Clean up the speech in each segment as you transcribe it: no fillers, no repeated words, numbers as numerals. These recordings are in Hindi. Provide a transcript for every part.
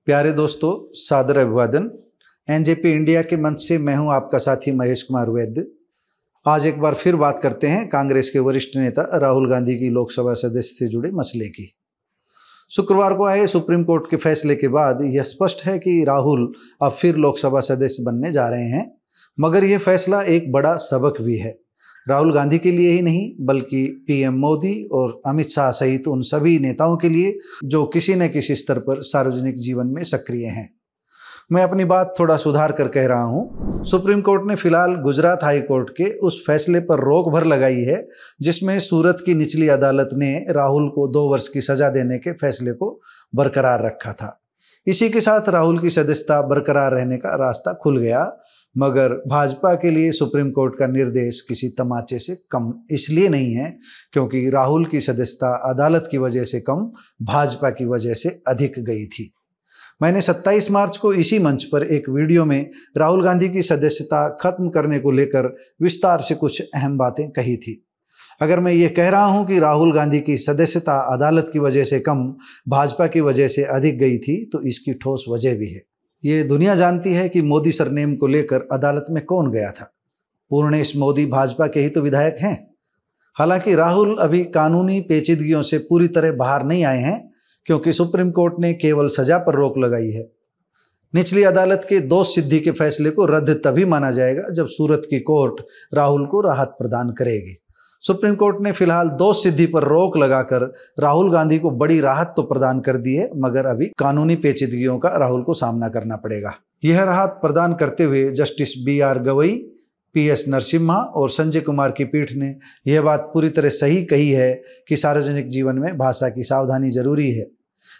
प्यारे दोस्तों, सादर अभिवादन। एनजेपी इंडिया के मंच से मैं हूं आपका साथी महेश कुमार वैद्य। आज एक बार फिर बात करते हैं कांग्रेस के वरिष्ठ नेता राहुल गांधी की लोकसभा सदस्य से जुड़े मसले की। शुक्रवार को आए सुप्रीम कोर्ट के फैसले के बाद यह स्पष्ट है कि राहुल अब फिर लोकसभा सदस्य बनने जा रहे हैं, मगर यह फैसला एक बड़ा सबक भी है। राहुल गांधी के लिए ही नहीं, बल्कि पीएम मोदी और अमित शाह सहित उन सभी नेताओं के लिए जो किसी न किसी स्तर पर सार्वजनिक जीवन में सक्रिय हैं। मैं अपनी बात थोड़ा सुधार कर कह रहा हूं। सुप्रीम कोर्ट ने फिलहाल गुजरात हाई कोर्ट के उस फैसले पर रोक भर लगाई है जिसमें सूरत की निचली अदालत ने राहुल को 2 वर्ष की सजा देने के फैसले को बरकरार रखा था। इसी के साथ राहुल की सदस्यता बरकरार रहने का रास्ता खुल गया, मगर भाजपा के लिए सुप्रीम कोर्ट का निर्देश किसी तमाचे से कम इसलिए नहीं है क्योंकि राहुल की सदस्यता अदालत की वजह से कम, भाजपा की वजह से अधिक गई थी। मैंने 27 मार्च को इसी मंच पर एक वीडियो में राहुल गांधी की सदस्यता खत्म करने को लेकर विस्तार से कुछ अहम बातें कही थी। अगर मैं ये कह रहा हूं कि राहुल गांधी की सदस्यता अदालत की वजह से कम, भाजपा की वजह से अधिक गई थी, तो इसकी ठोस वजह भी है। ये दुनिया जानती है कि मोदी सरनेम को लेकर अदालत में कौन गया था। पूर्णेश मोदी भाजपा के ही तो विधायक हैं। हालांकि राहुल अभी कानूनी पेचीदगियों से पूरी तरह बाहर नहीं आए हैं क्योंकि सुप्रीम कोर्ट ने केवल सजा पर रोक लगाई है। निचली अदालत के दोष सिद्धि के फैसले को रद्द तभी माना जाएगा जब सूरत की कोर्ट राहुल को राहत प्रदान करेगी। सुप्रीम कोर्ट ने फिलहाल दोष सिद्धि पर रोक लगाकर राहुल गांधी को बड़ी राहत तो प्रदान कर दी है, मगर अभी कानूनी पेचीदगियों का राहुल को सामना करना पड़ेगा। यह राहत प्रदान करते हुए justice BR Gavai, PS Narasimha और संजय कुमार की पीठ ने यह बात पूरी तरह सही कही है कि सार्वजनिक जीवन में भाषा की सावधानी जरूरी है।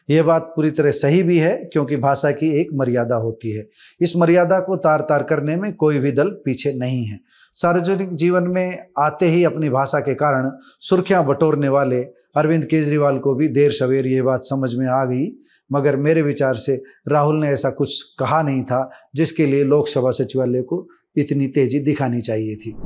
यह बात पूरी तरह सही भी है क्योंकि भाषा की एक मर्यादा होती है। इस मर्यादा को तार तार करने में कोई भी दल पीछे नहीं है। सार्वजनिक जीवन में आते ही अपनी भाषा के कारण सुर्खियां बटोरने वाले अरविंद केजरीवाल को भी देर सवेर यह बात समझ में आ गई, मगर मेरे विचार से राहुल ने ऐसा कुछ कहा नहीं था जिसके लिए लोकसभा सचिवालय को इतनी तेजी दिखानी चाहिए थी।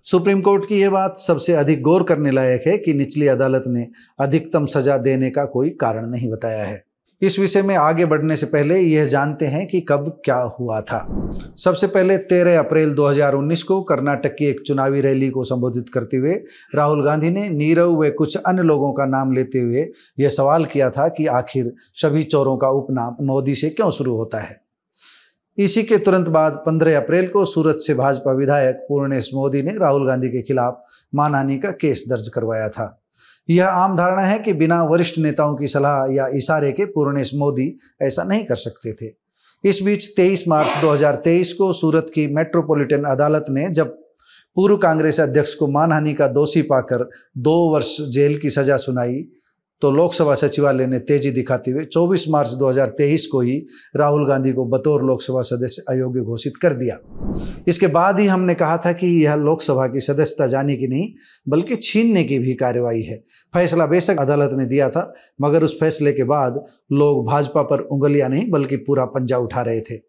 सुप्रीम कोर्ट की यह बात सबसे अधिक गौर करने लायक है कि निचली अदालत ने अधिकतम सजा देने का कोई कारण नहीं बताया है। इस विषय में आगे बढ़ने से पहले यह जानते हैं कि कब क्या हुआ था। सबसे पहले 13 अप्रैल 2019 को कर्नाटक की एक चुनावी रैली को संबोधित करते हुए राहुल गांधी ने नीरव व कुछ अन्य लोगों का नाम लेते हुए यह सवाल किया था कि आखिर सभी चोरों का उपनाम मोदी से क्यों शुरू होता है। इसी के तुरंत बाद 15 अप्रैल को सूरत से भाजपा विधायक पूर्णेश मोदी ने राहुल गांधी के खिलाफ मानहानि का केस दर्ज करवाया था। यह आम धारणा है कि बिना वरिष्ठ नेताओं की सलाह या इशारे के पूर्णेश मोदी ऐसा नहीं कर सकते थे। इस बीच 23 मार्च 2023 को सूरत की मेट्रोपॉलिटन अदालत ने जब पूर्व कांग्रेस अध्यक्ष को मानहानि का दोषी पाकर 2 वर्ष जेल की सजा सुनाई, तो लोकसभा सचिवालय ने तेजी दिखाते हुए 24 मार्च 2023 को ही राहुल गांधी को बतौर लोकसभा सदस्य अयोग्य घोषित कर दिया। इसके बाद ही हमने कहा था कि यह लोकसभा की सदस्यता जाने की नहीं बल्कि छीनने की भी कार्रवाई है। फैसला बेशक अदालत ने दिया था, मगर उस फैसले के बाद लोग भाजपा पर उंगलियां नहीं बल्कि पूरा पंजा उठा रहे थे।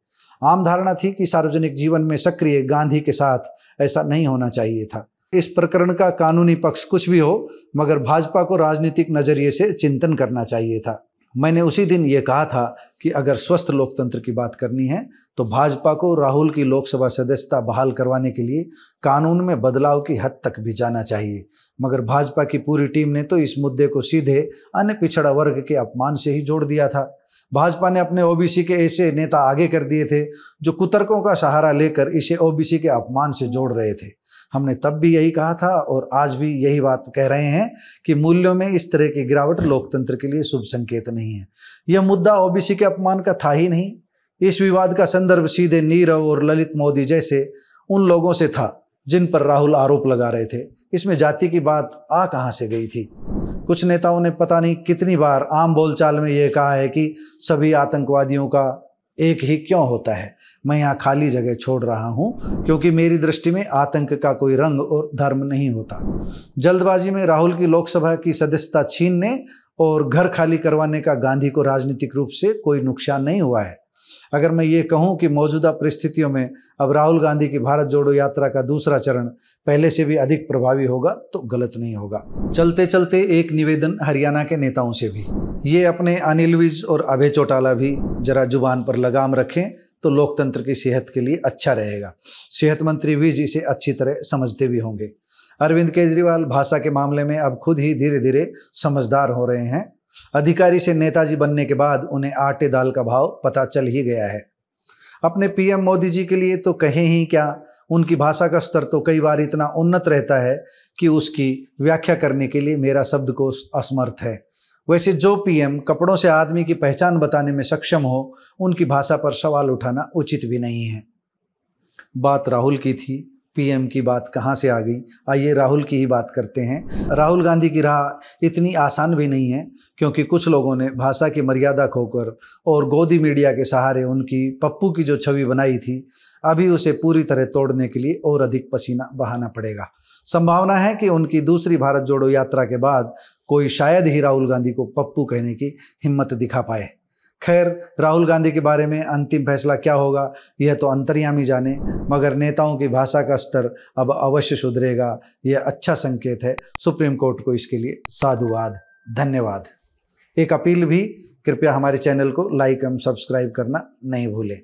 आम धारणा थी कि सार्वजनिक जीवन में सक्रिय गांधी के साथ ऐसा नहीं होना चाहिए था। इस प्रकरण का कानूनी पक्ष कुछ भी हो, मगर भाजपा को राजनीतिक नजरिए से चिंतन करना चाहिए था। मैंने उसी दिन ये कहा था कि अगर स्वस्थ लोकतंत्र की बात करनी है तो भाजपा को राहुल की लोकसभा सदस्यता बहाल करवाने के लिए कानून में बदलाव की हद तक भी जाना चाहिए, मगर भाजपा की पूरी टीम ने तो इस मुद्दे को सीधे अन्य पिछड़ा वर्ग के अपमान से ही जोड़ दिया था। भाजपा ने अपने OBC के ऐसे नेता आगे कर दिए थे जो कुतर्कों का सहारा लेकर इसे OBC के अपमान से जोड़ रहे थे। हमने तब भी यही कहा था और आज भी यही बात कह रहे हैं कि मूल्यों में इस तरह की गिरावट लोकतंत्र के लिए शुभ संकेत नहीं है। यह मुद्दा OBC के अपमान का था ही नहीं। इस विवाद का संदर्भ सीधे नीरव और ललित मोदी जैसे उन लोगों से था जिन पर राहुल आरोप लगा रहे थे। इसमें जाति की बात आ कहां से गई थी। कुछ नेताओं ने पता नहीं कितनी बार आम बोलचाल में यह कहा है कि सभी आतंकवादियों का एक ही क्यों होता है। मैं यहाँ खाली जगह छोड़ रहा हूँ क्योंकि मेरी दृष्टि में आतंक का कोई रंग और धर्म नहीं होता। जल्दबाजी में राहुल की लोकसभा की सदस्यता छीनने और घर खाली करवाने का गांधी को राजनीतिक रूप से कोई नुकसान नहीं हुआ है। अगर मैं ये कहूं कि मौजूदा परिस्थितियों में अब राहुल गांधी की भारत जोड़ो यात्रा का दूसरा चरण पहले से भी अधिक प्रभावी होगा तो गलत नहीं होगा। चलते चलते एक निवेदन हरियाणा के नेताओं से भी, ये अपने अनिल विज और अभय चौटाला भी जरा जुबान पर लगाम रखें तो लोकतंत्र की सेहत के लिए अच्छा रहेगा। सेहत मंत्री विज इसे अच्छी तरह समझते भी होंगे। अरविंद केजरीवाल भाषा के मामले में अब खुद ही धीरे धीरे समझदार हो रहे हैं। अधिकारी से नेताजी बनने के बाद उन्हें आटे दाल का भाव पता चल ही गया है। अपने पीएम मोदी जी के लिए तो कहें ही क्या, उनकी भाषा का स्तर तो कई बार इतना उन्नत रहता है कि उसकी व्याख्या करने के लिए मेरा शब्दकोश असमर्थ है। वैसे जो पीएम कपड़ों से आदमी की पहचान बताने में सक्षम हो, उनकी भाषा पर सवाल उठाना उचित भी नहीं है। बात राहुल की थी, पीएम की बात कहाँ से आ गई? आइए राहुल की ही बात करते हैं। राहुल गांधी की राह इतनी आसान भी नहीं है, क्योंकि कुछ लोगों ने भाषा की मर्यादा खोकर और गोदी मीडिया के सहारे उनकी पप्पू की जो छवि बनाई थी, अभी उसे पूरी तरह तोड़ने के लिए और अधिक पसीना बहाना पड़ेगा। संभावना है कि उनकी दूसरी भारत जोड़ो यात्रा के बाद कोई शायद ही राहुल गांधी को पप्पू कहने की हिम्मत दिखा पाए। खैर, राहुल गांधी के बारे में अंतिम फैसला क्या होगा यह तो अंतर्यामी जाने, मगर नेताओं की भाषा का स्तर अब अवश्य सुधरेगा, यह अच्छा संकेत है। सुप्रीम कोर्ट को इसके लिए साधुवाद, धन्यवाद। एक अपील भी, कृपया हमारे चैनल को लाइक एवं सब्सक्राइब करना नहीं भूलें।